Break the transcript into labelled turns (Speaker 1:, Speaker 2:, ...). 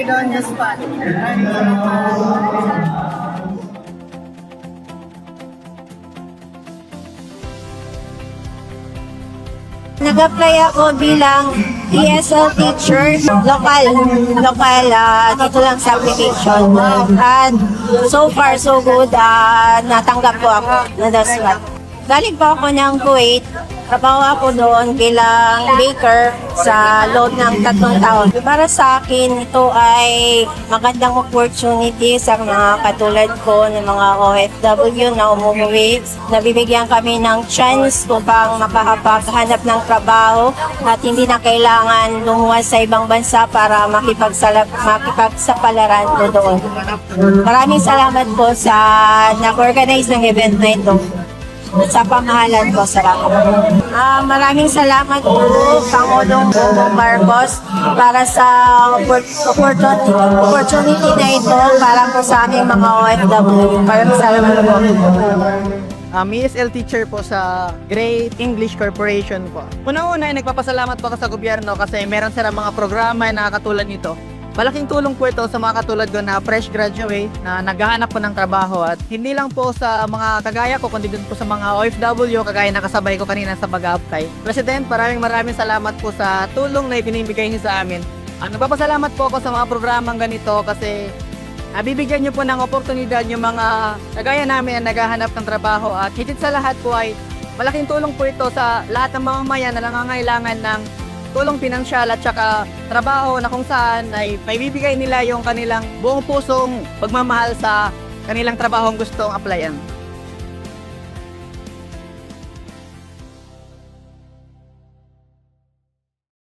Speaker 1: decide on the spot. Maraming salamat.
Speaker 2: Nag-apply ako bilang ESL teacher, local dito lang sa application. At so far, so good, natanggap ko ako na daswat. Galing po ako ng Kuwait, trabaho ako doon bilang baker sa loob ng 3 taon. Para sa akin, ito ay magandang opportunity sa mga katulad ko ng mga OFW na umuwi. Nabibigyan kami ng chance upang makapaghanap ng trabaho at hindi na kailangan lumuwas sa ibang bansa para makipagsapalaran ko doon. Maraming salamat po sa nag-organize ng event na ito. Sa pamahalan ko, salamat. Maraming salamat po, Pangulong Bongbong Marcos, para sa opportunity na ito para po sa aming mga OFW. Maraming salamat po.
Speaker 1: ESL teacher po sa Great English Corporation po. Una-una ay nagpapasalamat po ako sa gobyerno kasi meron sila mga programa na katulad nito. Malaking tulong po ito sa mga katulad ko na fresh graduate na naghahanap po ng trabaho at hindi lang po sa mga kagaya ko kundi din po sa mga OFW kagaya na kasabay ko kanina sa pag-apply. President, maraming salamat po sa tulong na ibinibigay niyo sa amin. Nagpapasalamat po ako sa mga programang ganito kasi bibigyan niyo po ng oportunidad yung mga kagaya namin na naghahanap ng trabaho at higit sa lahat po ay malaking tulong po ito sa lahat ng mamamayan na nangangailangan ng tulong pinansyal at saka trabaho na kung saan ay maibibigay nila yung kanilang buong pusong pagmamahal sa kanilang trabahong gustong applyan.